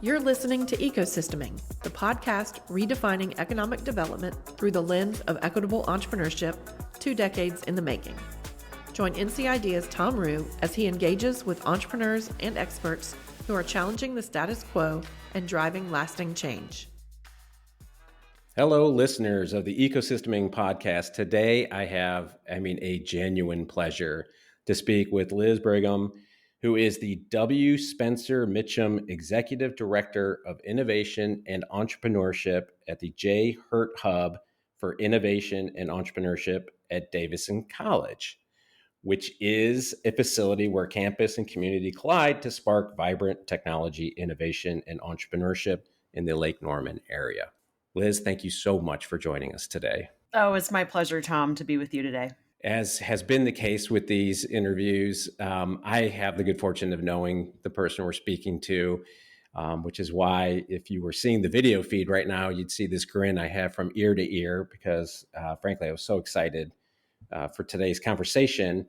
You're listening to Ecosysteming, the podcast redefining economic development through the lens of equitable entrepreneurship, 2 decades in the making. Join NC Idea's Tom Rue as he engages with entrepreneurs and experts who are challenging the status quo and driving lasting change. Hello, listeners of the Ecosysteming podcast. Today, I have, a genuine pleasure to speak with Liz Brigham, who is the W. Spencer Mitchum Executive Director of Innovation and Entrepreneurship at the J. Hurt Hub for Innovation and Entrepreneurship at Davidson College, which is a facility where campus and community collide to spark vibrant technology, innovation, and entrepreneurship in the Lake Norman area. Liz, thank you so much for joining us today. Oh, it's my pleasure, Tom, to be with you today. As has been the case with these interviews, I have the good fortune of knowing the person we're speaking to, which is why if you were seeing the video feed right now, you'd see this grin I have from ear to ear because, frankly, I was so excited for today's conversation.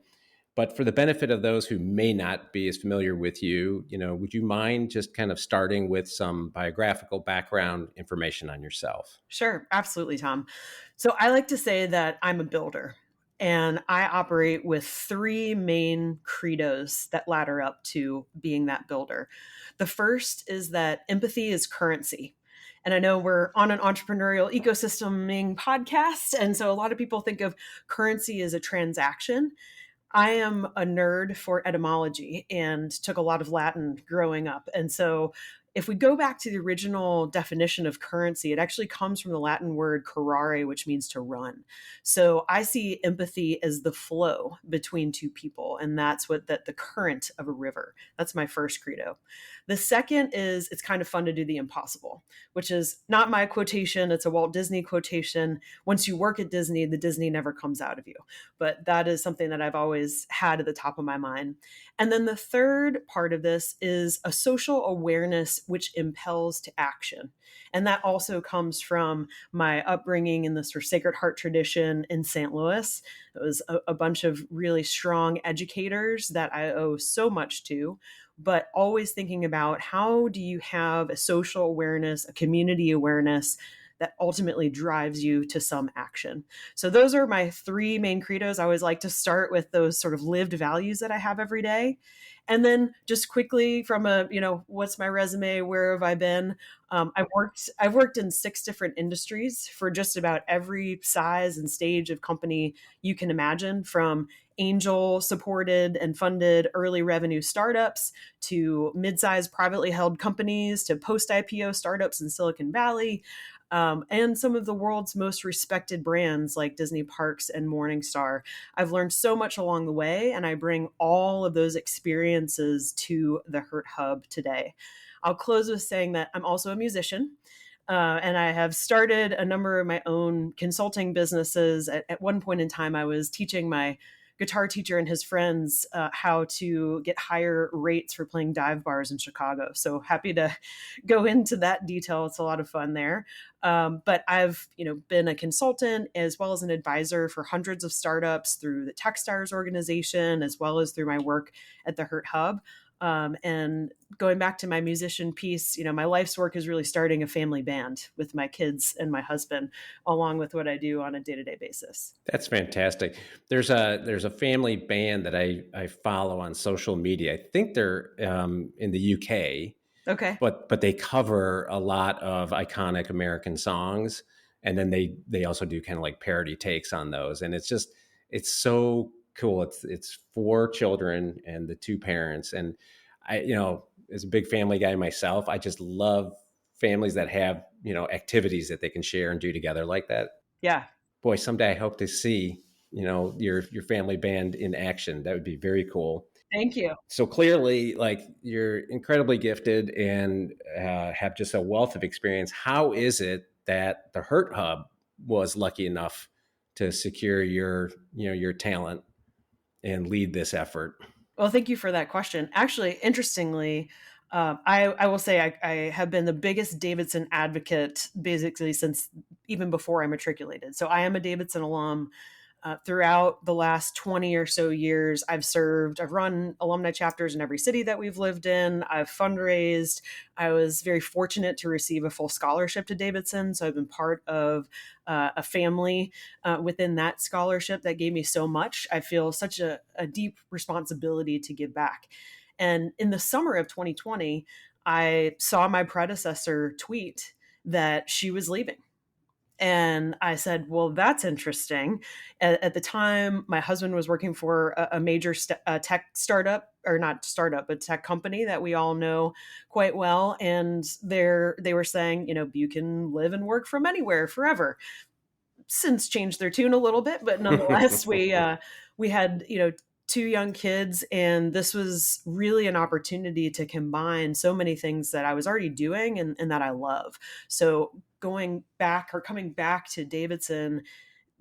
But for the benefit of those who may not be as familiar with you, would you mind just kind of starting with some biographical background information on yourself? Sure, absolutely, Tom. So I like to say that I'm a builder. And I operate with 3 main credos that ladder up to being that builder. The first is that empathy is currency. And I know we're on an entrepreneurial ecosysteming podcast. And so a lot of people think of currency as a transaction. I am a nerd for etymology and took a lot of Latin growing up. And so if we go back to the original definition of currency, it actually comes from the Latin word curare, which means to run. So I see empathy as the flow between 2 people, and that's the current of a river. That's my first credo. The second is it's kind of fun to do the impossible, which is not my quotation. It's a Walt Disney quotation. Once you work at Disney, the Disney never comes out of you. But that is something that I've always had at the top of my mind. And then the third part of this is a social awareness which impels to action. And that also comes from my upbringing in the sort of Sacred Heart tradition in St. Louis. It was a bunch of really strong educators that I owe so much to, but always thinking about how do you have a social awareness, a community awareness that ultimately drives you to some action. So those are my 3 main credos. I always like to start with those sort of lived values that I have every day. And then just quickly from what's my resume? Where have I been? I've worked in 6 different industries for just about every size and stage of company you can imagine, from angel supported and funded early revenue startups to mid-sized privately held companies to post-IPO startups in Silicon Valley. And some of the world's most respected brands like Disney Parks and Morningstar. I've learned so much along the way, and I bring all of those experiences to the Hurt Hub today. I'll close with saying that I'm also a musician. And I have started a number of my own consulting businesses. At one point in time, I was teaching my guitar teacher and his friends how to get higher rates for playing dive bars in Chicago. So happy to go into that detail. It's a lot of fun there. But I've been a consultant as well as an advisor for hundreds of startups through the Techstars organization, as well as through my work at the Hurt Hub. And going back to my musician piece, my life's work is really starting a family band with my kids and my husband, along with what I do on a day-to-day basis. That's fantastic. There's a family band that I follow on social media. I think they're in the UK. Okay. But they cover a lot of iconic American songs, and then they also do kind of like parody takes on those, and it's so cool. It's 4 children and the 2 parents, and I as a big family guy myself, I just love families that have activities that they can share and do together like that. Yeah. Boy, someday I hope to see your family band in action. That would be very cool. Thank you. So clearly, like, you're incredibly gifted and have just a wealth of experience. How is it that the Hurt Hub was lucky enough to secure your talent and lead this effort? Well, thank you for that question. Actually, interestingly, I will say I have been the biggest Davidson advocate basically since even before I matriculated. So I am a Davidson alum. Throughout the last 20 or so years, I've run alumni chapters in every city that we've lived in. I've fundraised. I was very fortunate to receive a full scholarship to Davidson. So I've been part of a family within that scholarship that gave me so much. I feel such a deep responsibility to give back. And in the summer of 2020, I saw my predecessor tweet that she was leaving. And I said, well, that's interesting. At the time, my husband was working for a major tech startup, or not startup, but tech company that we all know quite well. And they were saying, you can live and work from anywhere forever. Since changed their tune a little bit, but nonetheless, we had two young kids, and this was really an opportunity to combine so many things that I was already doing and that I love. So coming back to Davidson,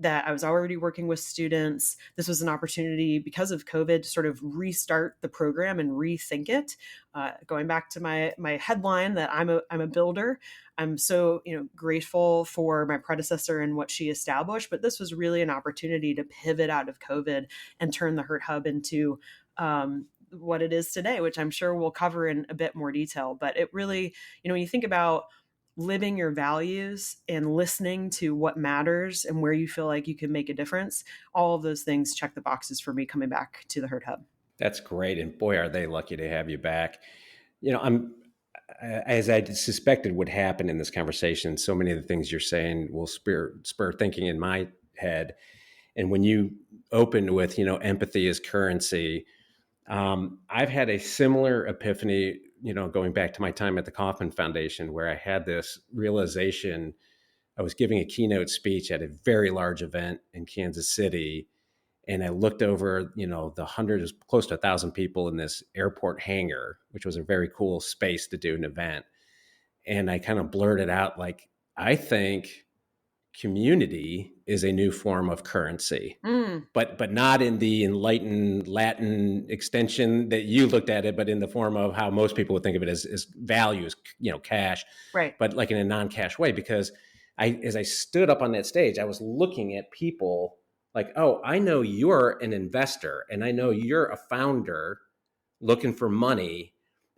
that I was already working with students. This was an opportunity because of COVID to sort of restart the program and rethink it. Going back to my headline that I'm a builder. I'm so grateful for my predecessor and what she established, but this was really an opportunity to pivot out of COVID and turn the Hurt Hub into what it is today, which I'm sure we'll cover in a bit more detail. But it really, when you think about living your values and listening to what matters and where you feel like you can make a difference, all of those things check the boxes for me coming back to the Hurt Hub. That's great. And boy, are they lucky to have you back. I'm, as I suspected would happen in this conversation, so many of the things you're saying will spur thinking in my head. And when you opened with, empathy is currency, I've had a similar epiphany, going back to my time at the Kauffman Foundation, where I had this realization. I was giving a keynote speech at a very large event in Kansas City. And I looked over, the hundreds, close to 1,000 people in this airport hangar, which was a very cool space to do an event. And I kind of blurted out, like, I think community is a new form of currency, but not in the enlightened Latin extension that you looked at it, but in the form of how most people would think of it as values, cash, right? But like in a non-cash way, because as I stood up on that stage, I was looking at people like, oh, I know you're an investor and I know you're a founder looking for money.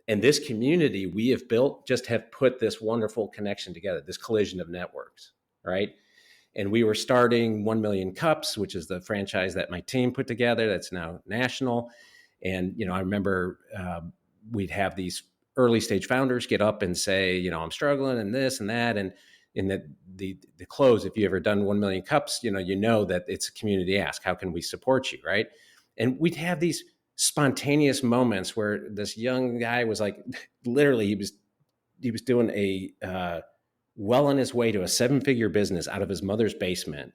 And this community we have built just have put this wonderful connection together, this collision of networks, right? And we were starting 1 Million Cups, which is the franchise that my team put together that's now national. And, I remember we'd have these early stage founders get up and say, I'm struggling and this and that. And in the close, if you ever done 1 Million Cups, you know that it's a community ask. How can we support you, right? And we'd have these spontaneous moments where this young guy was like, literally, he was doing well on his way to a 7-figure business out of his mother's basement,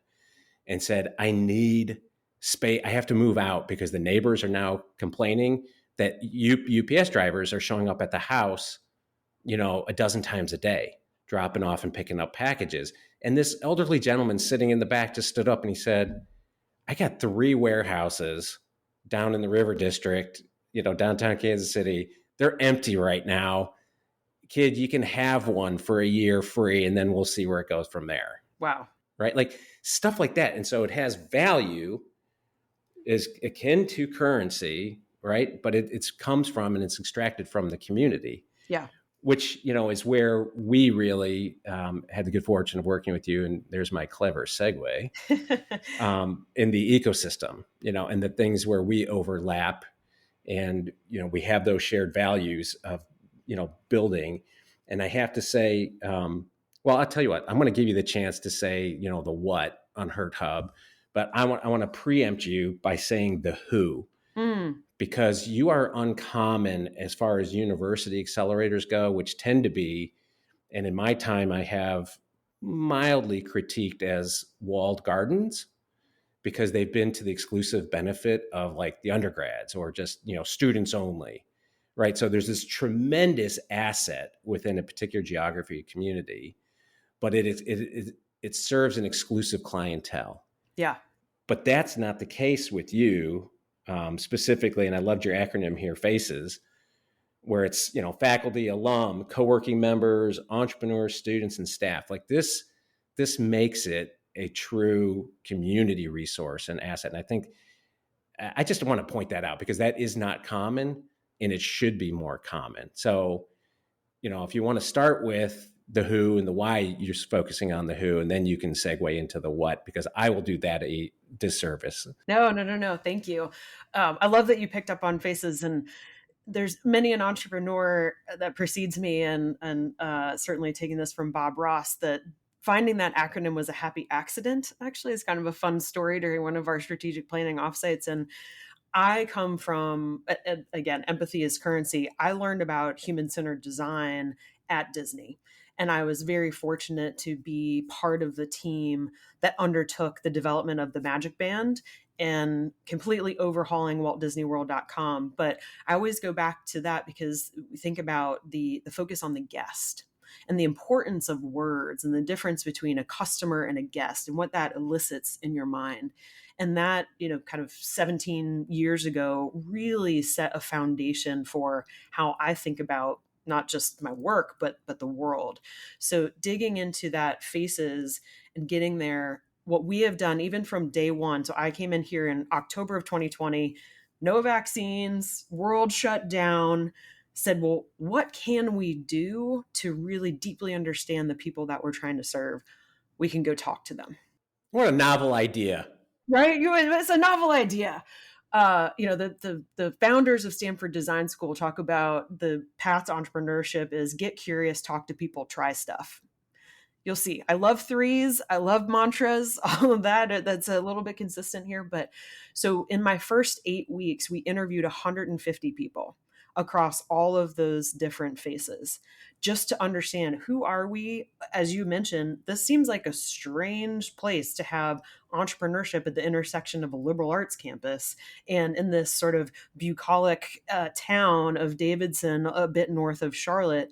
and said, I need space. I have to move out because the neighbors are now complaining that UPS drivers are showing up at the house, a dozen times a day, dropping off and picking up packages. And this elderly gentleman sitting in the back just stood up and he said, I got 3 warehouses down in the River District, downtown Kansas City. They're empty right now. Kid, you can have one for a year free, and then we'll see where it goes from there. Wow. Right? Like stuff like that. And so it has value, is akin to currency, right? But it comes from and it's extracted from the community. Yeah. Which, is where we really had the good fortune of working with you. And there's my clever segue in the ecosystem, and the things where we overlap and, we have those shared values of, building. And I have to say, well, I'll tell you what, I'm going to give you the chance to say, the what on Hurt Hub, but I want to preempt you by saying the who. Because you are uncommon as far as university accelerators go, which tend to be, and in my time, I have mildly critiqued as walled gardens because they've been to the exclusive benefit of like the undergrads or just, students only, right? So there's this tremendous asset within a particular geography community, but it serves an exclusive clientele. Yeah. But that's not the case with you. Specifically, and I loved your acronym here, FACES, where it's, faculty, alum, co-working members, entrepreneurs, students, and staff. Like this makes it a true community resource and asset. And I think I just want to point that out because that is not common and it should be more common. So, if you want to start with the who and the why, you're focusing on the who, and then you can segue into the what, because I will do that a disservice. No. Thank you. I love that you picked up on faces, and there's many an entrepreneur that precedes me, and certainly taking this from Bob Ross, that finding that acronym was a happy accident. Actually, it's kind of a fun story during one of our strategic planning offsites. And I come from, again, empathy is currency. I learned about human-centered design at Disney. And I was very fortunate to be part of the team that undertook the development of the Magic Band and completely overhauling WaltDisneyWorld.com. But I always go back to that because we think about the focus on the guest and the importance of words and the difference between a customer and a guest and what that elicits in your mind. And that, kind of 17 years ago, really set a foundation for how I think about not just my work, but the world. So digging into that faces and getting there, what we have done, even from day one. So I came in here in October of 2020, no vaccines, world shut down, said, well, what can we do to really deeply understand the people that we're trying to serve? We can go talk to them. What a novel idea. Right? It's a novel idea. The founders of Stanford Design School talk about the path to entrepreneurship is get curious, talk to people, try stuff. You'll see. I love threes. I love mantras, all of that. That's a little bit consistent here. But so in my first 8 weeks, we interviewed 150 people across all of those different faces, just to understand who are we. As you mentioned, this seems like a strange place to have entrepreneurship at the intersection of a liberal arts campus and in this sort of bucolic town of Davidson, a bit north of Charlotte.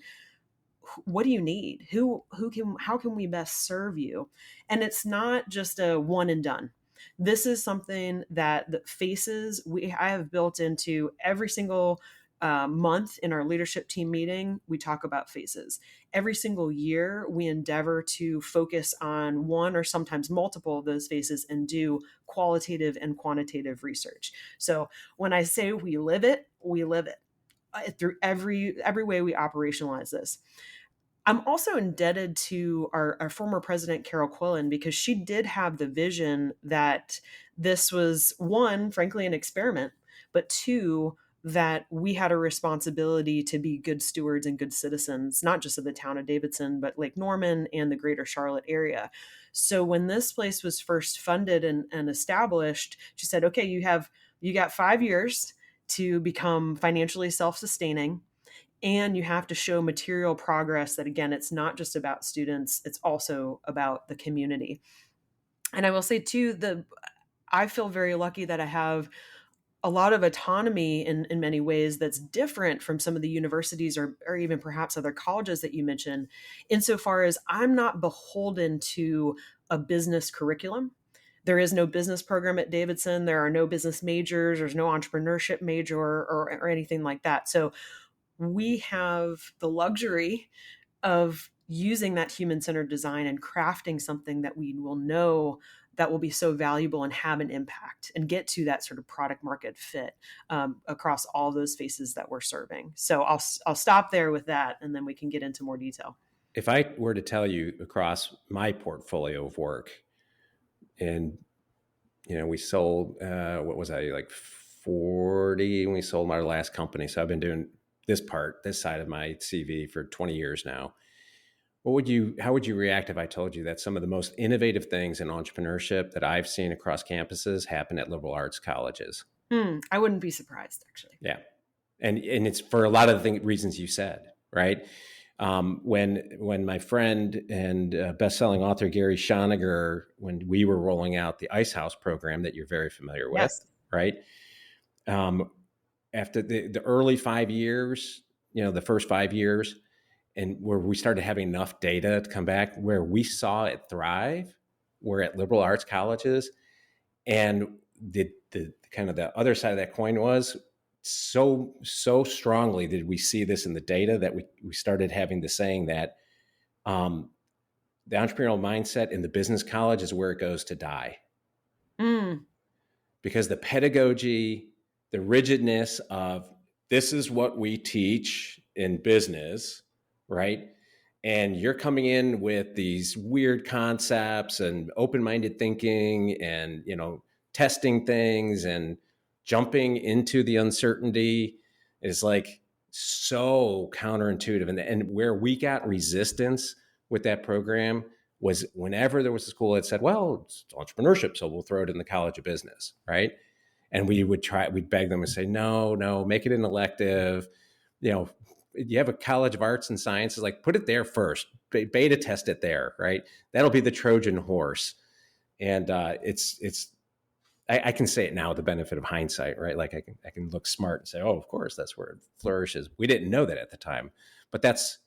What do you need? How can we best serve you? And it's not just a one and done. This is something that the faces I have built into every single month in our leadership team meeting. We talk about faces. Every single year, we endeavor to focus on one or sometimes multiple of those faces and do qualitative and quantitative research. So when I say we live it through every way we operationalize this. I'm also indebted to our former president, Carol Quillen, because she did have the vision that this was, one, frankly, an experiment, but two, that we had a responsibility to be good stewards and good citizens, not just of the town of Davidson, but Lake Norman and the greater Charlotte area. So when this place was first funded and established, she said, okay, you got 5 years to become financially self-sustaining. And you have to show material progress that, again, it's not just about students, it's also about the community. And I will say, too, I feel very lucky that I have a lot of autonomy in many ways that's different from some of the universities or even perhaps other colleges that you mentioned, insofar as I'm not beholden to a business curriculum. There is no business program at Davidson. There are no business majors. There's no entrepreneurship major or anything like that. So we have the luxury of using that human-centered design and crafting something that we will know that will be so valuable and have an impact and get to that sort of product market fit across all those faces that we're serving. So I'll stop there with that, and then we can get into more detail. If I were to tell you across my portfolio of work, and we sold what was I, like 40 when we sold our last company. So I've been doing this side of my CV for 20 years now. How would you react if I told you that some of the most innovative things in entrepreneurship that I've seen across campuses happen at liberal arts colleges? I wouldn't be surprised, actually. Yeah. And it's for a lot of the reasons you said, right? When my friend and best-selling author Gary Schoniger, when we were rolling out the Ice House program that you're very familiar with, yes. Right? After the early 5 years, the first 5 years, and where we started having enough data to come back, where we saw it thrive, were at liberal arts colleges. And the kind of the other side of that coin was so strongly did we see this in the data that we started having the saying that um, the entrepreneurial mindset in the business college is where it goes to die. Mm. Because the pedagogy, the rigidness of this is what we teach in business, right? And you're coming in with these weird concepts and open-minded thinking and, testing things and jumping into the uncertainty is like so counterintuitive. And where we got resistance with that program was whenever there was a school that said, well, it's entrepreneurship, so we'll throw it in the College of Business, right? And we'd beg them and say, no, make it an elective. You have a College of Arts and Sciences, like put it there first, beta test it there, right? That'll be the Trojan horse. And I can say it now with the benefit of hindsight, right? Like I can look smart and say, oh, of course, that's where it flourishes. We didn't know that at the time, but that's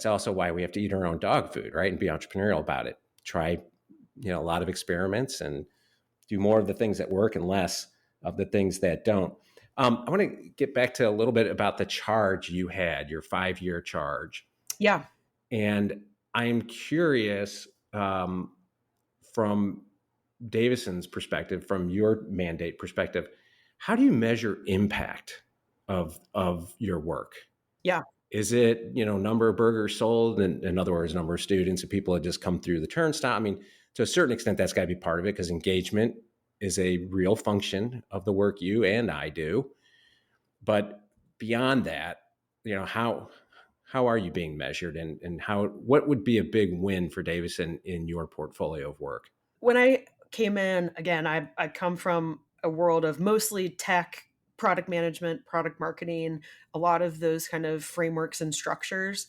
also why we have to eat our own dog food, right? And be entrepreneurial about it. Try, a lot of experiments and do more of the things that work and less of the things that don't. I want to get back to a little bit about the charge you had, your 5-year charge. Yeah. And I'm curious from Davison's perspective, from your mandate perspective, how do you measure impact of your work? Yeah. Is it, number of burgers sold? And in other words, number of students and people that just come through the turnstile? I mean, to a certain extent, that's got to be part of it because engagement is a real function of the work you and I do. But beyond that, how are you being measured and what would be a big win for Davison in your portfolio of work? When I came in, again, I come from a world of mostly tech, product management, product marketing, a lot of those kind of frameworks and structures.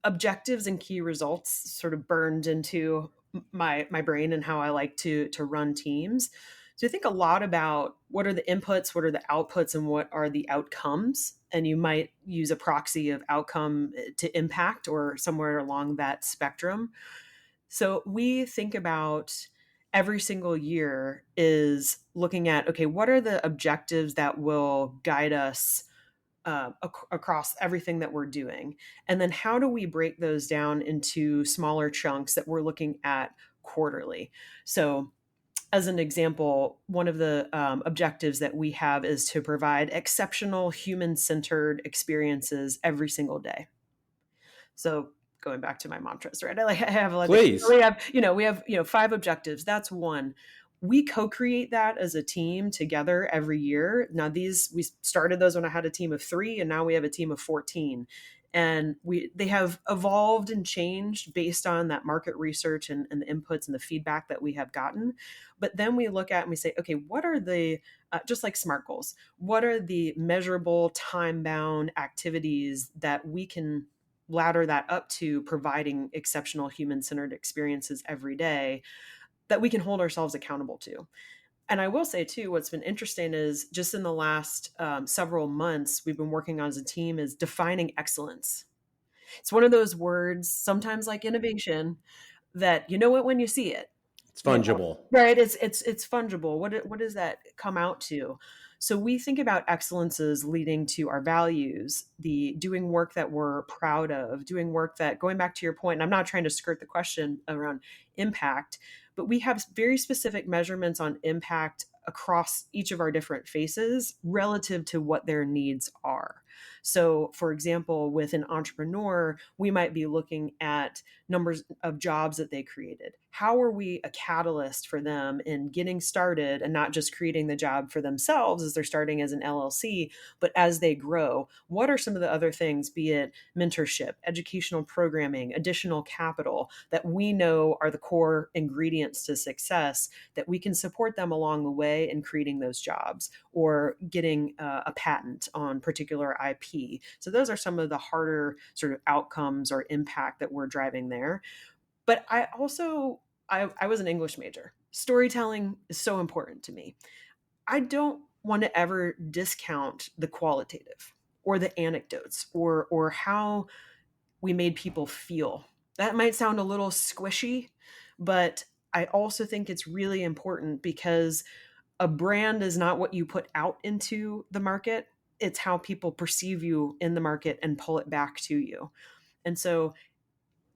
Objectives and key results sort of burned into my brain and how I like to run teams. So I think a lot about what are the inputs, what are the outputs, and what are the outcomes. And you might use a proxy of outcome to impact or somewhere along that spectrum. So we think about every single year is looking at, okay, what are the objectives that will guide us across everything that we're doing? And then how do we break those down into smaller chunks that we're looking at quarterly? So as an example, one of the objectives that we have is to provide exceptional human-centered experiences every single day. So going back to my mantras, right? I have like Please. we have 5 objectives. That's one. We co-create that as a team together every year. Now we started those when I had a team of 3, and now we have a team of 14. And they have evolved and changed based on that market research and the inputs and the feedback that we have gotten. But then we look at and we say, okay, what are the just like SMART goals? What are the measurable, time-bound activities that we can ladder that up to providing exceptional human-centered experiences every day that we can hold ourselves accountable to? And I will say too, what's been interesting is just in the last several months, we've been working on as a team is defining excellence. It's one of those words, sometimes like innovation, that you know it when you see it. It's fungible. Right? It's fungible. What does that come out to? So we think about excellence as leading to our values, the doing work that we're proud of, doing work that, going back to your point, and I'm not trying to skirt the question around impact, but we have very specific measurements on impact across each of our different faces relative to what their needs are. So, for example, with an entrepreneur, we might be looking at numbers of jobs that they created. How are we a catalyst for them in getting started and not just creating the job for themselves as they're starting as an LLC, but as they grow? What are some of the other things, be it mentorship, educational programming, additional capital, that we know are the core ingredients to success that we can support them along the way in creating those jobs or getting a patent on particular IP? So those are some of the harder sort of outcomes or impact that we're driving there. But I also, I was an English major. Storytelling is so important to me. I don't want to ever discount the qualitative or the anecdotes or how we made people feel. That might sound a little squishy, but I also think it's really important because a brand is not what you put out into the market. it's how people perceive you in the market and pull it back to you. And so,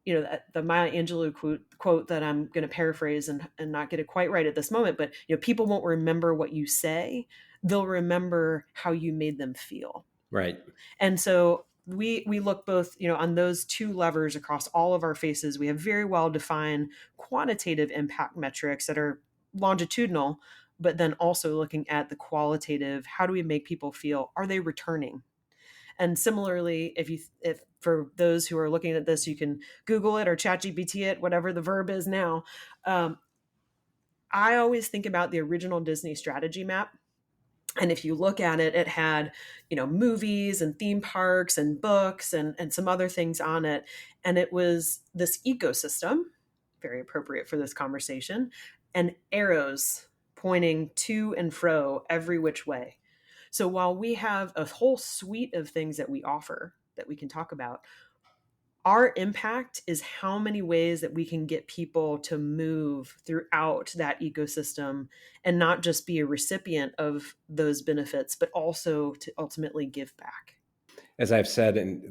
the Maya Angelou quote that I'm going to paraphrase and not get it quite right at this moment, but people won't remember what you say, they'll remember how you made them feel. Right. And so we look both, on those two levers across all of our faces. We have very well defined quantitative impact metrics that are longitudinal, but then also looking at the qualitative. How do we make people feel? Are they returning? And similarly, if for those who are looking at this, you can Google it or ChatGPT it, whatever the verb is now. I always think about the original Disney strategy map. And if you look at it, it had, movies and theme parks and books and some other things on it. And it was this ecosystem, very appropriate for this conversation, and arrows pointing to and fro every which way. So while we have a whole suite of things that we offer that we can talk about, our impact is how many ways that we can get people to move throughout that ecosystem and not just be a recipient of those benefits, but also to ultimately give back. As I've said, and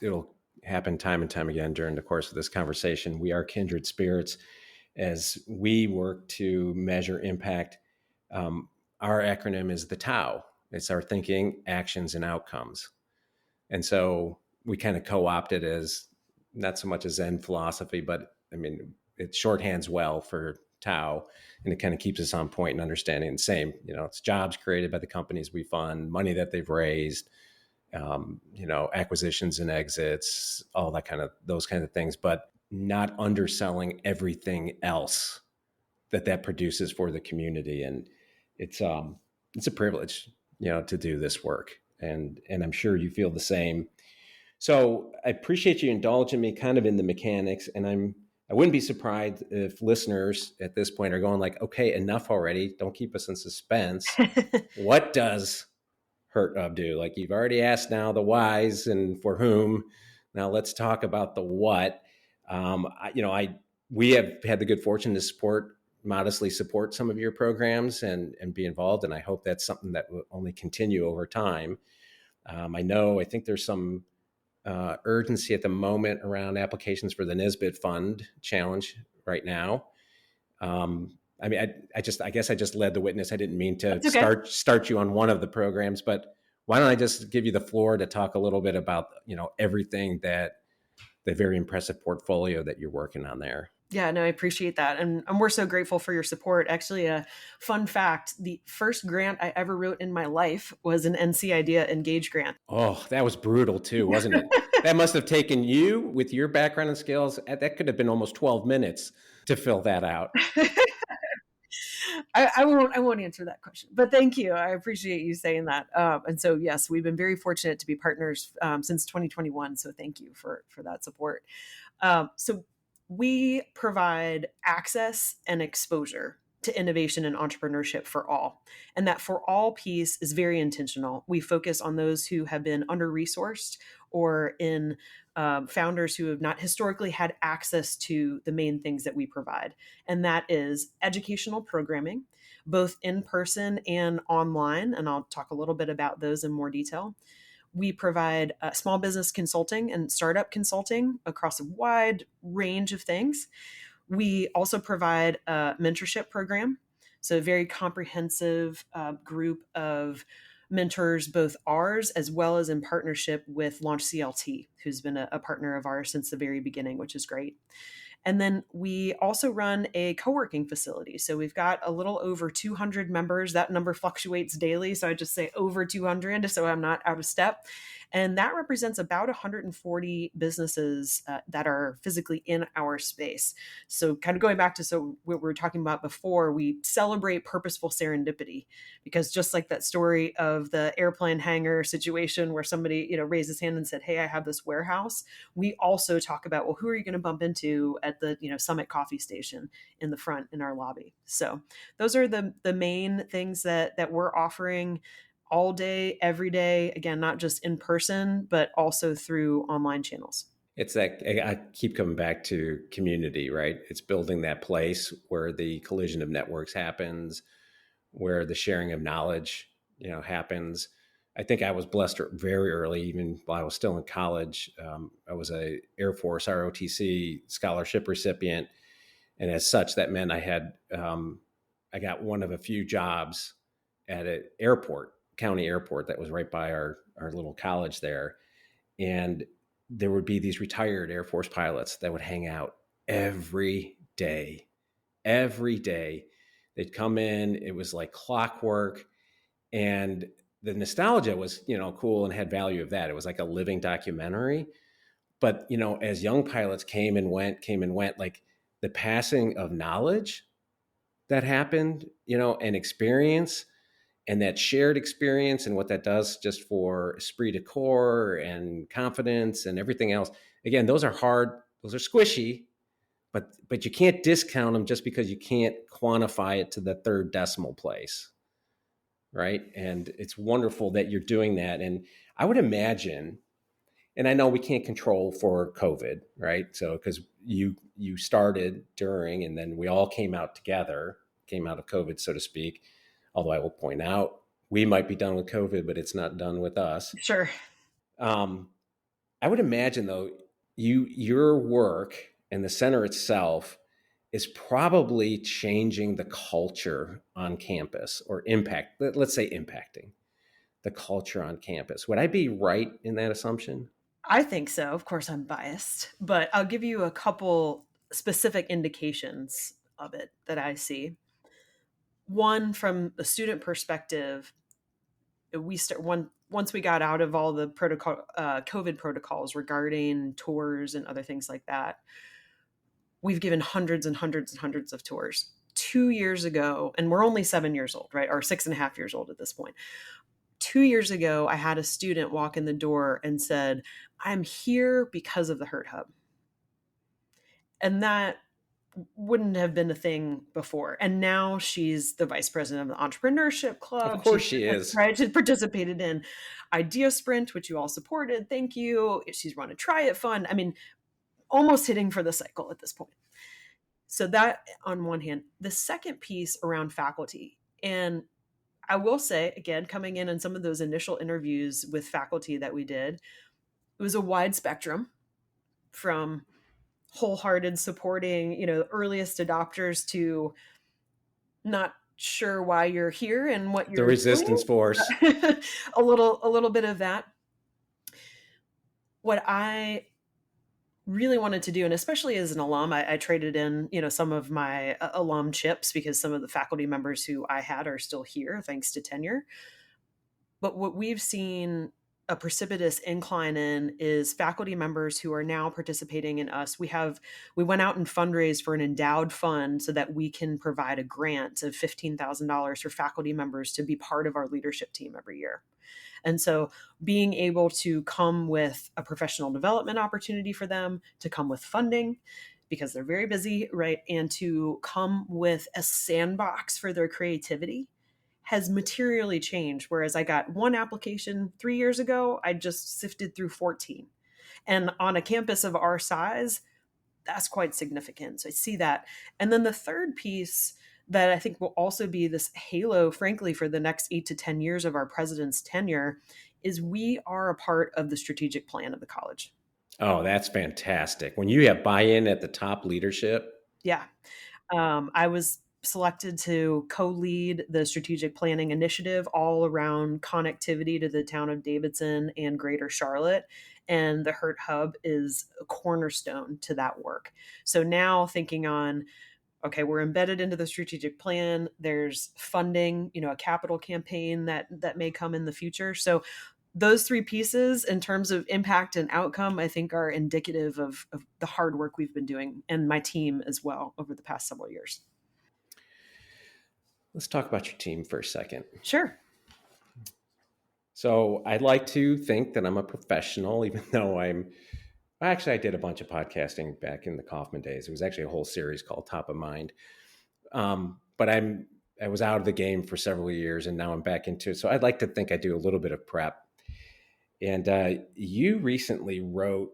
it'll happen time and time again during the course of this conversation, we are kindred spirits as we work to measure impact. Our acronym is the TAO. It's our thinking, actions, and outcomes. And so we kind of co-opted as not so much a Zen philosophy, but I mean, it shorthands well for TAO, and it kind of keeps us on point and understanding the same. It's jobs created by the companies we fund, money that they've raised, acquisitions and exits, all those kind of things, but not underselling everything else that produces for the community. And it's a privilege, to do this work. And I'm sure you feel the same. So I appreciate you indulging me kind of in the mechanics, and I wouldn't be surprised if listeners at this point are going like, okay, enough already. Don't keep us in suspense. What does HERT do? Like, you've already asked now the whys and for whom. Now let's talk about the what. We have had the good fortune to modestly support some of your programs and be involved. And I hope that's something that will only continue over time. I think there's some urgency at the moment around applications for the Nisbet Fund Challenge right now. I guess I just led the witness. I didn't mean to start you on one of the programs, but why don't I just give you the floor to talk a little bit about, everything that the very impressive portfolio that you're working on there. Yeah, no, I appreciate that. And we're so grateful for your support. Actually, a fun fact, the first grant I ever wrote in my life was an NC Idea Engage grant. Oh, that was brutal too, wasn't it? That must have taken you, with your background and skills, that could have been almost 12 minutes to fill that out. I won't answer that question, but thank you. I appreciate you saying that. And so, yes, we've been very fortunate to be partners since 2021. So thank you for that support. So we provide access and exposure to innovation and entrepreneurship for all. And that for all piece is very intentional. We focus on those who have been under-resourced or in founders who have not historically had access to the main things that we provide. And that is educational programming, both in person and online. And I'll talk a little bit about those in more detail. We provide small business consulting and startup consulting across a wide range of things. We also provide a mentorship program, so a very comprehensive group of mentors, both ours as well as in partnership with Launch CLT, who's been a partner of ours since the very beginning, which is great. And then we also run a co-working facility. So we've got a little over 200 members. That number fluctuates daily. So I just say over 200 so I'm not out of step. And that represents about 140 businesses that are physically in our space. So kind of going back to what we were talking about before, we celebrate purposeful serendipity, because just like that story of the airplane hangar situation where somebody, raised his hand and said, hey, I have this warehouse. We also talk about, well, who are you going to bump into at the, Summit Coffee Station in the front in our lobby? So those are the main things that we're offering all day, every day. Again, not just in person, but also through online channels. It's that I keep coming back to community, right? It's building that place where the collision of networks happens, where the sharing of knowledge, happens, I think I was blessed very early, even while I was still in college. I was a Air Force ROTC scholarship recipient, and as such, that meant I got one of a few jobs at an airport, county airport that was right by our little college there, and there would be these retired Air Force pilots that would hang out every day. Every day, they'd come in. It was like clockwork, and the nostalgia was, cool and had value of that. It was like a living documentary. But, as young pilots came and went, like the passing of knowledge that happened, and experience, and that shared experience and what that does just for esprit de corps and confidence and everything else. Again, those are hard, those are squishy, but you can't discount them just because you can't quantify it to the third decimal place. Right. And it's wonderful that you're doing that. And I would imagine, and I know we can't control for COVID, right? So, because you started during, and then we all came out together, came out of COVID, so to speak. Although I will point out, we might be done with COVID, but it's not done with us. Sure. I would imagine, though, your work and the center itself is probably changing the culture on campus, or let's say impacting the culture on campus. Would I be right in that assumption? I think so. Of course, I'm biased, but I'll give you a couple specific indications of it that I see. One, from a student perspective, once we got out of all the COVID protocols regarding tours and other things like that, we've given hundreds and hundreds and hundreds of tours. 2 years ago, and we're only 7 years old, right? Or 6.5 years old at this point. 2 years ago, I had a student walk in the door and said, "I'm here because of the Hurt Hub." And that wouldn't have been a thing before. And now she's the vice president of the Entrepreneurship Club. Of course she is. Right. She's participated in Idea Sprint, which you all supported. Thank you. She's run a Try It Fund. I mean, almost hitting for the cycle at this point. So that on one hand. The second piece around faculty, and I will say, again, coming in some of those initial interviews with faculty that we did, it was a wide spectrum from wholehearted supporting, earliest adopters to not sure why you're here and what you're the resistance force. a little bit of that. What I really wanted to do, and especially as an alum, I traded in, some of my alum chips because some of the faculty members who I had are still here thanks to tenure. But what we've seen a precipitous incline in is faculty members who are now participating in us. We went out and fundraised for an endowed fund so that we can provide a grant of $15,000 for faculty members to be part of our leadership team every year. And so being able to come with a professional development opportunity for them, to come with funding because they're very busy, right? And to come with a sandbox for their creativity has materially changed. Whereas I got one application 3 years ago, I just sifted through 14. And on a campus of our size, that's quite significant. So I see that. And then the third piece that I think will also be this halo, frankly, for the next 8 to 10 years of our president's tenure is we are a part of the strategic plan of the college. Oh, that's fantastic. When you have buy-in at the top leadership. Yeah. I was selected to co-lead the strategic planning initiative all around connectivity to the town of Davidson and Greater Charlotte. And the Hurt Hub is a cornerstone to that work. So now thinking on, okay, we're embedded into the strategic plan. There's funding, a capital campaign that may come in the future. So those three pieces in terms of impact and outcome, I think are indicative of the hard work we've been doing and my team as well over the past several years. Let's talk about your team for a second. Sure. So I'd like to think that I'm a professional, even though I did a bunch of podcasting back in the Kaufman days. It was actually a whole series called Top of Mind. But I was out of the game for several years and now I'm back into it. So I'd like to think I do a little bit of prep. And you recently wrote,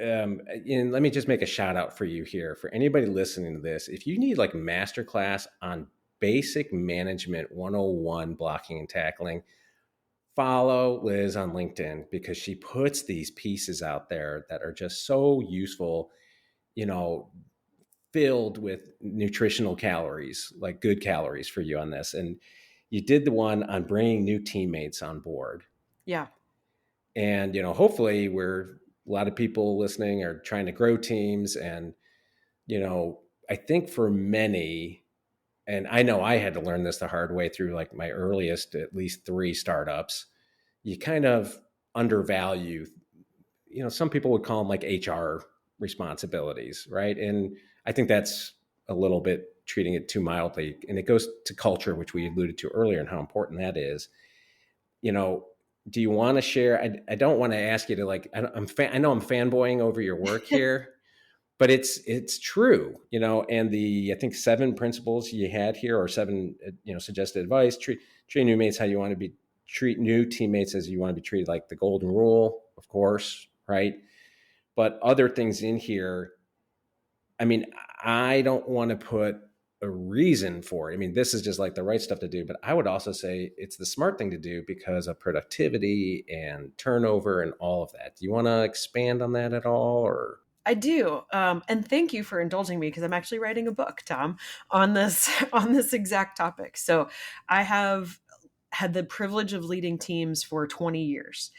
and let me just make a shout out for you here. For anybody listening to this, if you need like masterclass on basic management 101 blocking and tackling, follow Liz on LinkedIn because she puts these pieces out there that are just so useful, you know, filled with nutritional calories, like good calories for you on this. And you did the one on bringing new teammates on board. Yeah. And, hopefully a lot of people listening are trying to grow teams. And, I think for many, and I know I had to learn this the hard way through like my earliest, at least 3 startups, you kind of undervalue, some people would call them like HR responsibilities, right? And I think that's a little bit treating it too mildly. And it goes to culture, which we alluded to earlier, and how important that is. Do you want to share? I don't want to ask you to like, I know I'm fanboying over your work here, but it's true, and I think 7 principles you had here, or 7, suggested advice, treat new mates how you want to be, treat new teammates as you want to be treated, like the golden rule, of course, right? But other things in here, I mean, I don't want to put a reason for it. I mean, this is just like the right stuff to do, but I would also say it's the smart thing to do because of productivity and turnover and all of that. Do you want to expand on that at all, or? I do, and thank you for indulging me because I'm actually writing a book, Tom, on this on this exact topic. So I have had the privilege of leading teams for 20 years,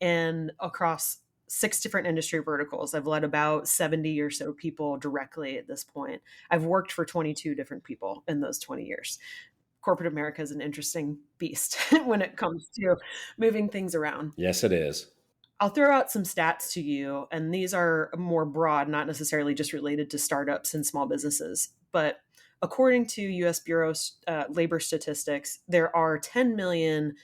and across 6 different industry verticals. I've led about 70 or so people directly at this point. I've worked for 22 different people in those 20 years. Corporate America is an interesting beast when it comes to moving things around. Yes, it is. I'll throw out some stats to you, and these are more broad, not necessarily just related to startups and small businesses. But according to US Bureau labor statistics, there are 10 million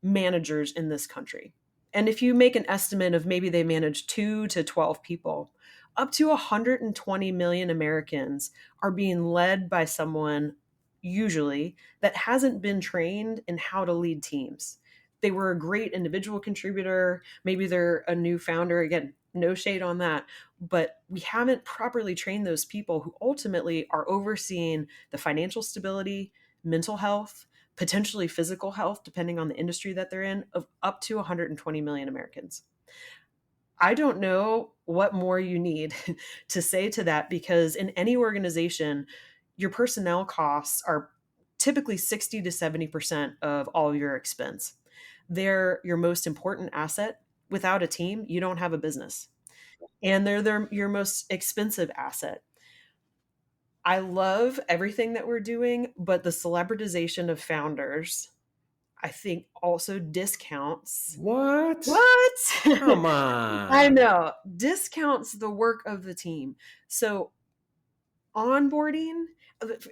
managers in this country. And if you make an estimate of maybe they manage 2 to 12 people, up to 120 million Americans are being led by someone, usually, that hasn't been trained in how to lead teams. They were a great individual contributor. Maybe they're a new founder. Again, no shade on that. But we haven't properly trained those people who ultimately are overseeing the financial stability, mental health, potentially physical health, depending on the industry that they're in, of up to 120 million Americans. I don't know what more you need to say to that, because in any organization, your personnel costs are typically 60 to 70% of all your expense. They're your most important asset. Without a team, you don't have a business. And they're your most expensive asset. I love everything that we're doing, but the celebritization of founders, I think, also discounts. What? Come I on. know, discounts the work of the team. So onboarding,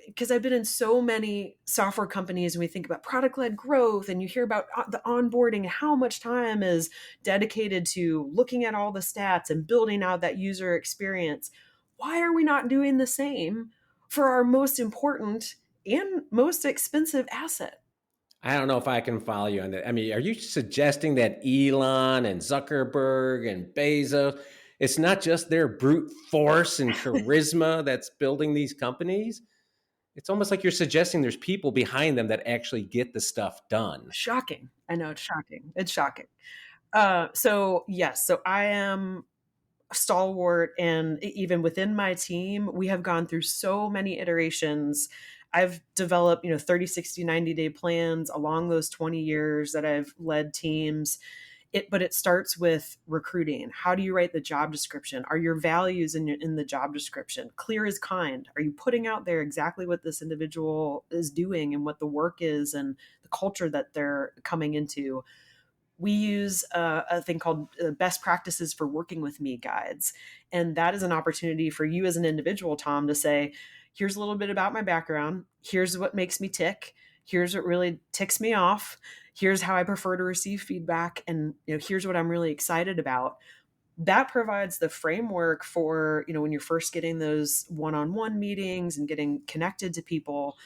because I've been in so many software companies and we think about product-led growth, and you hear about the onboarding, how much time is dedicated to looking at all the stats and building out that user experience. Why are we not doing the same for our most important and most expensive asset? I don't know if I can follow you on that. I mean, are you suggesting that Elon and Zuckerberg and Bezos, it's not just their brute force and charisma that's building these companies? It's almost like you're suggesting there's people behind them that actually get the stuff done. Shocking. I know, it's shocking. It's shocking. So yes, so I am stalwart, and even within my team, we have gone through so many iterations. I've developed 30, 60, 90-day plans along those 20 years that I've led teams. But it starts with recruiting. How do you write the job description? Are your values in the job description clear as kind? Are you putting out there exactly what this individual is doing and what the work is and the culture that they're coming into? We use a thing called best practices for working with me guides. And that is an opportunity for you as an individual, Tom, to say, here's a little bit about my background. Here's what makes me tick. Here's what really ticks me off. Here's how I prefer to receive feedback. And here's what I'm really excited about. That provides the framework for, when you're first getting those one-on-one meetings and getting connected to people,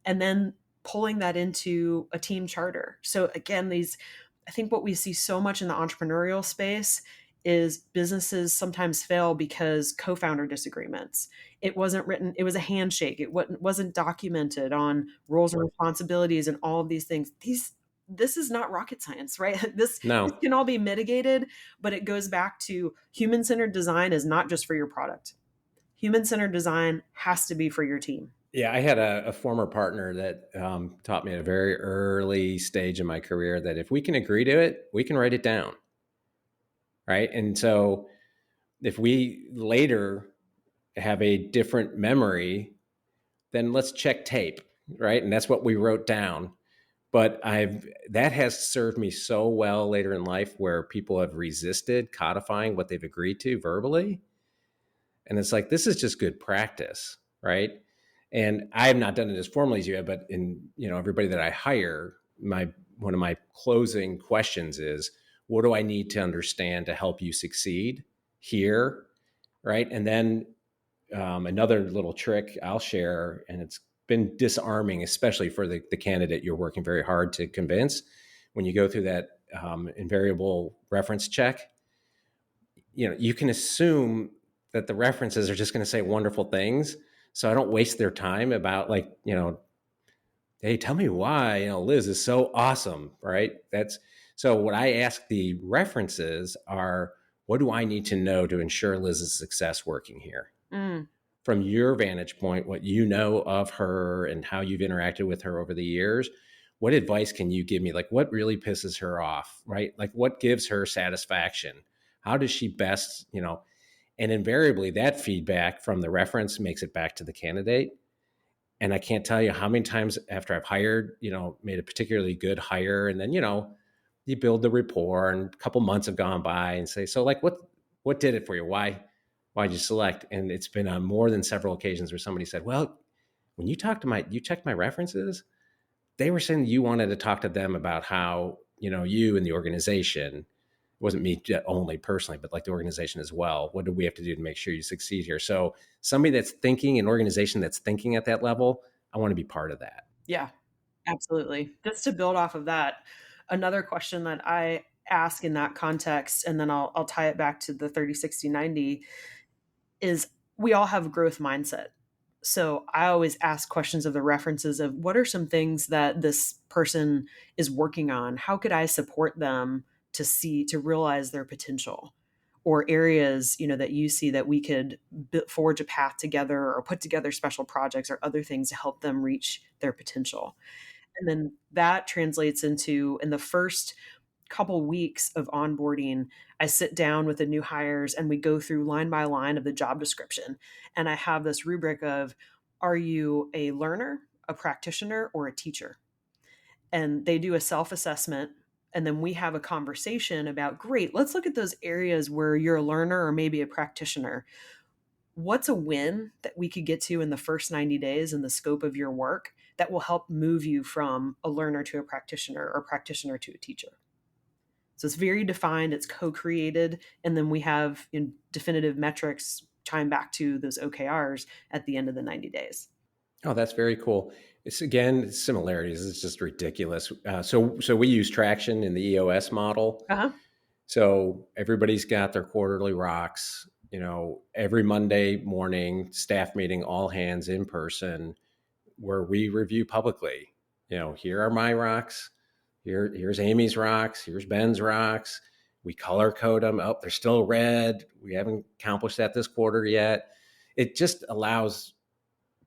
and then pulling that into a team charter. So again, I think what we see so much in the entrepreneurial space is businesses sometimes fail because co-founder disagreements. It wasn't written, it was a handshake. It wasn't documented on roles and responsibilities and all of these things. this is not rocket science, right? This No. can all be mitigated, but it goes back to human-centered design is not just for your product. Human-centered design has to be for your team. Yeah, I had a former partner that taught me at a very early stage in my career that if we can agree to it, we can write it down. Right. And so if we later have a different memory, then let's check tape. Right. And that's what we wrote down. But that has served me so well later in life where people have resisted codifying what they've agreed to verbally. And it's like, this is just good practice. Right. And I have not done it as formally as you have, but in, everybody that I hire, one of my closing questions is, what do I need to understand to help you succeed here? Right. And then another little trick I'll share, and it's been disarming, especially for the candidate you're working very hard to convince. When you go through that invariable reference check, you can assume that the references are just going to say wonderful things. So I don't waste their time about hey, tell me why, Liz is so awesome, right? So what I ask the references are, what do I need to know to ensure Liz's success working here? Mm. From your vantage point, what you know of her and how you've interacted with her over the years, what advice can you give me? Like, what really pisses her off, right? Like, what gives her satisfaction? How does she best, and invariably that feedback from the reference makes it back to the candidate. And I can't tell you how many times after I've hired, made a particularly good hire, and then, you build the rapport, and a couple months have gone by and say, so like, what did it for you? Why'd you select? And it's been on more than several occasions where somebody said, well, when you checked my references, they were saying you wanted to talk to them about how, you and the organization, it wasn't me only personally, but like the organization as well. What do we have to do to make sure you succeed here? So somebody that's thinking, an organization that's thinking at that level, I want to be part of that. Yeah, absolutely. Just to build off of that, another question that I ask in that context, and then I'll tie it back to the 30, 60, 90, is we all have growth mindset. So I always ask questions of the references of what are some things that this person is working on? How could I support them to realize their potential? Or areas, that you see that we could forge a path together or put together special projects or other things to help them reach their potential. And then that translates into, in the first couple weeks of onboarding, I sit down with the new hires and we go through line by line of the job description. And I have this rubric of, are you a learner, a practitioner, or a teacher? And they do a self-assessment. And then we have a conversation about, great, let's look at those areas where you're a learner or maybe a practitioner. What's a win that we could get to in the first 90 days in the scope of your work that will help move you from a learner to a practitioner or practitioner to a teacher? So it's very defined, it's co-created, and then we have definitive metrics tying back to those OKRs at the end of the 90 days. Oh, that's very cool. It's again, similarities. It's just ridiculous. So we use traction in the EOS model. Uh-huh. So everybody's got their quarterly rocks. Every Monday morning, staff meeting, all hands in person, where we review publicly. Here are my rocks. Here's Amy's rocks. Here's Ben's rocks. We color code them. Oh, they're still red. We haven't accomplished that this quarter yet. It just allows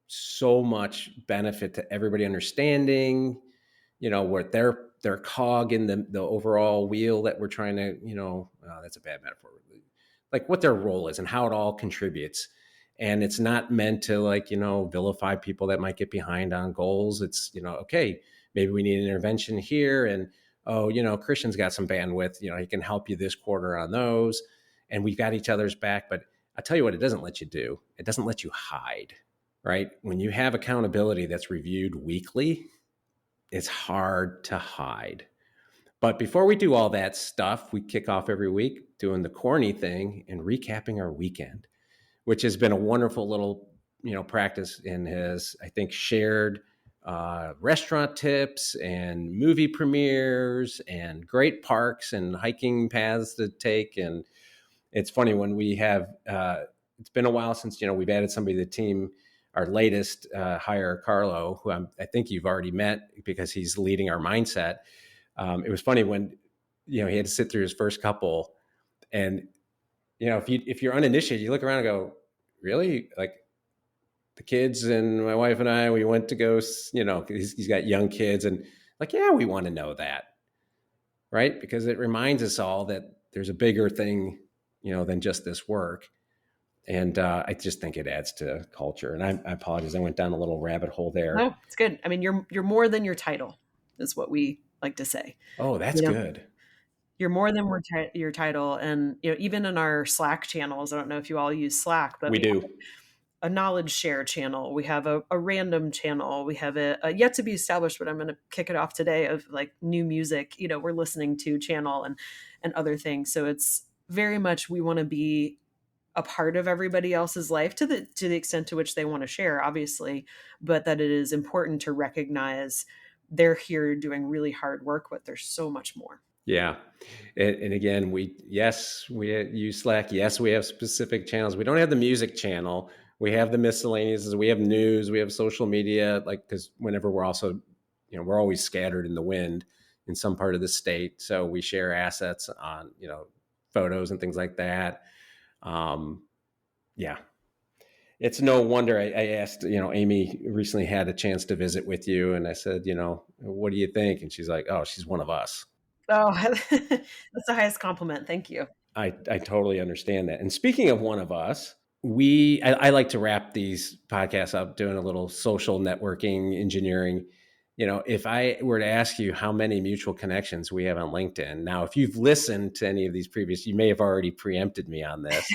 so much benefit to everybody understanding, what their cog in the overall wheel that we're trying to, that's a bad metaphor, like what their role is and how it all contributes. And it's not meant to vilify people that might get behind on goals. It's, okay, maybe we need an intervention here. And, Christian's got some bandwidth, he can help you this quarter on those. And we've got each other's back. But I'll tell you what it doesn't let you do. It doesn't let you hide, right? When you have accountability that's reviewed weekly, it's hard to hide. But before we do all that stuff, we kick off every week doing the corny thing and recapping our weekend, which has been a wonderful little, practice and has, I think, shared restaurant tips and movie premieres and great parks and hiking paths to take. And it's funny when we have, it's been a while since, we've added somebody to the team. Our latest hire, Carlo, who I think you've already met because he's leading our mindset. It was funny when, he had to sit through his first couple, and if you're uninitiated, you look around and go, really? Like, the kids and my wife and I, we went to go, he's got young kids, and like, yeah, we want to know that, right? Because it reminds us all that there's a bigger thing, than just this work. And I just think it adds to culture. And I apologize, I went down a little rabbit hole there. No, it's good. I mean, you're more than your title, is what we like to say. Oh, that's good. You're more than your title. And even in our Slack channels, I don't know if you all use Slack, but we do a knowledge share channel. We have a random channel. We have a yet to be established, but I'm going to kick it off today, of like new music, we're listening to channel and other things. So it's very much, we want to be a part of everybody else's life to the extent to which they want to share, obviously, but that it is important to recognize they're here doing really hard work, but there's so much more. Yeah. And again, we use Slack. Yes, we have specific channels. We don't have the music channel. We have the miscellaneous. We have news. We have social media, because whenever we're also, we're always scattered in the wind in some part of the state. So we share assets on, photos and things like that. Yeah. It's no wonder I asked, Amy recently had a chance to visit with you, and I said, what do you think? And she's like, oh, she's one of us. Oh, that's the highest compliment. Thank you. I totally understand that. And speaking of one of us, I like to wrap these podcasts up doing a little social networking engineering. If I were to ask you how many mutual connections we have on LinkedIn, now, if you've listened to any of these previous, you may have already preempted me on this.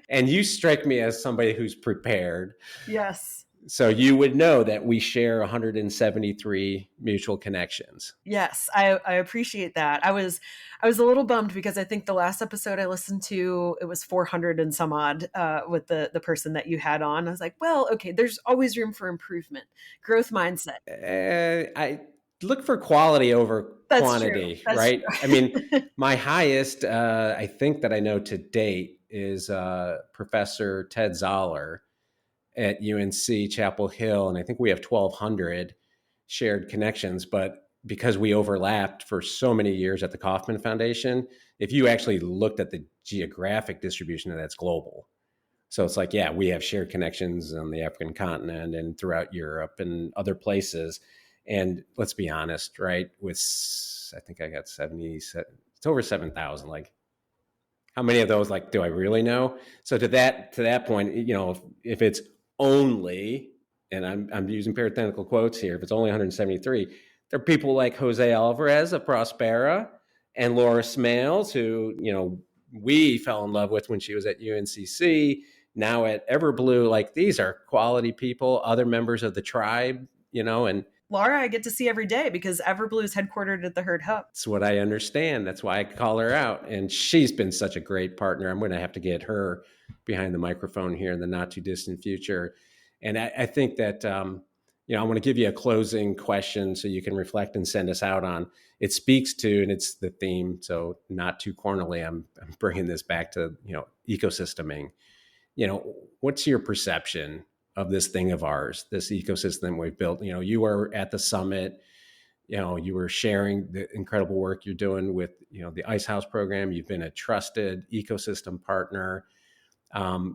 And you strike me as somebody who's prepared. Yes. So you would know that we share 173 mutual connections. Yes, I appreciate that. I was a little bummed because I think the last episode I listened to, it was 400 and some odd with the person that you had on. I was like, well, okay, there's always room for improvement, growth mindset. I look for quality over quantity, right? True. I mean, my highest, I think that I know to date, is Professor Ted Zoller at UNC Chapel Hill, and I think we have 1,200 shared connections. But because we overlapped for so many years at the Kauffman Foundation, if you actually looked at the geographic distribution, that's global. So it's like, yeah, we have shared connections on the African continent and throughout Europe and other places. And let's be honest, right? I think I got 70, it's over 7,000. Like, how many of those, do I really know? So to that point, if it's only, and I'm using parenthetical quotes here, if it's only 173, there are people like Jose Alvarez of Prospera and Laura Smales, who, we fell in love with when she was at UNCC, now at Everblue. These are quality people, other members of the tribe, and Laura, I get to see every day because Everblue is headquartered at the Herd Hub. That's what I understand. That's why I call her out. And she's been such a great partner. I'm going to have to get her behind the microphone here in the not too distant future. And I think that, I want to give you a closing question so you can reflect and send us out on. It speaks to, and it's the theme, so not too cornerly, I'm bringing this back to, ecosysteming. What's your perception of this thing of ours, this ecosystem we've built? You were at the summit, you were sharing the incredible work you're doing with, the Ice House program. You've been a trusted ecosystem partner.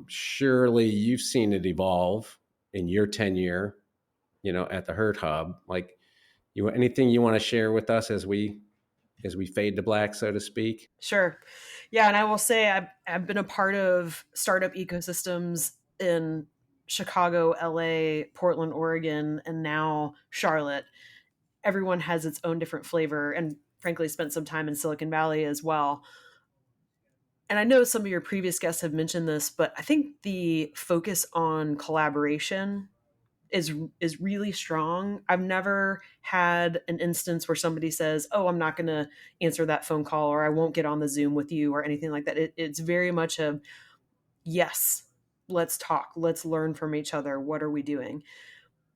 Surely you've seen it evolve in your tenure, at the Herd Hub. Anything you want to share with us as we fade to black, so to speak? Sure. Yeah. And I will say I've been a part of startup ecosystems in Chicago, LA, Portland, Oregon, and now Charlotte. Everyone has its own different flavor, and frankly spent some time in Silicon Valley as well. And I know some of your previous guests have mentioned this, but I think the focus on collaboration is really strong. I've never had an instance where somebody says, oh, I'm not going to answer that phone call, or I won't get on the Zoom with you, or anything like that. It's very much a yes, let's talk, let's learn from each other. What are we doing?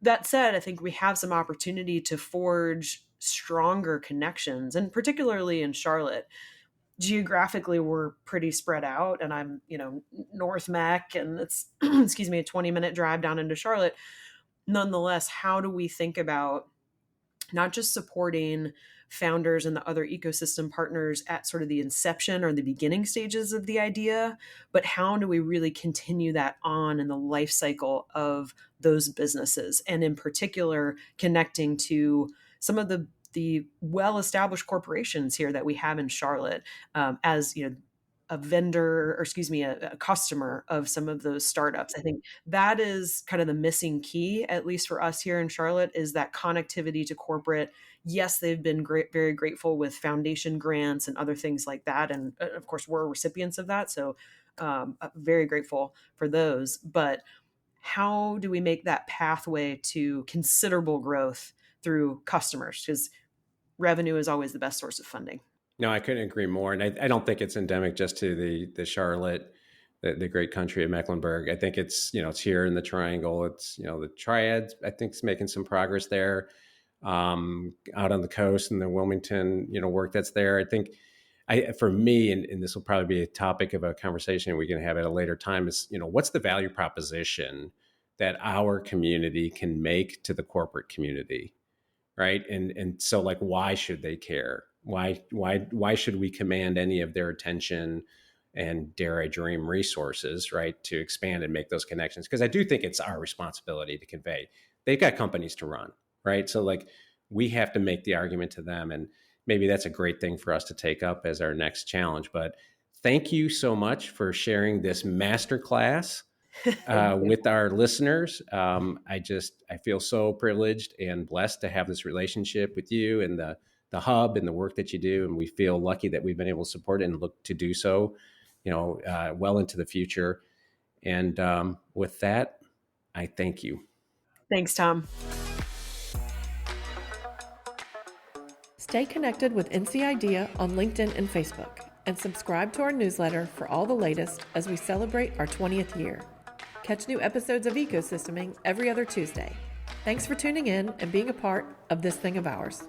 That said, I think we have some opportunity to forge stronger connections, and particularly in Charlotte. Geographically, we're pretty spread out, and I'm, North Mech, and it's, excuse me, a 20-minute drive down into Charlotte. Nonetheless, how do we think about not just supporting founders and the other ecosystem partners at sort of the inception or the beginning stages of the idea, but how do we really continue that on in the life cycle of those businesses? And in particular, connecting to some of the well-established corporations here that we have in Charlotte, as a vendor, or excuse me, a customer of some of those startups. I think that is kind of the missing key, at least for us here in Charlotte, is that connectivity to corporate. Yes, they've been very grateful with foundation grants and other things like that. And of course, we're recipients of that. So very grateful for those. But how do we make that pathway to considerable growth through customers? Because revenue is always the best source of funding. No, I couldn't agree more. And I don't think it's endemic just to the Charlotte, the great country of Mecklenburg. I think it's here in the Triangle. It's, the Triad, I think, is making some progress there, out on the coast, and the Wilmington, work that's there. I think for me, and this will probably be a topic of a conversation we can have at a later time, is, what's the value proposition that our community can make to the corporate community? Right. And so, like, why should they care? Why should we command any of their attention and, dare I dream, resources, right, to expand and make those connections? Because I do think it's our responsibility to convey. They've got companies to run, right? So, like, we have to make the argument to them, and maybe that's a great thing for us to take up as our next challenge. But thank you so much for sharing this masterclass with our listeners. I feel so privileged and blessed to have this relationship with you and the hub and the work that you do. And we feel lucky that we've been able to support it and look to do so, well into the future. And with that, I thank you. Thanks, Tom. Stay connected with NC Idea on LinkedIn and Facebook, and subscribe to our newsletter for all the latest as we celebrate our 20th year. Catch new episodes of Ecosysteming every other Tuesday. Thanks for tuning in and being a part of this thing of ours.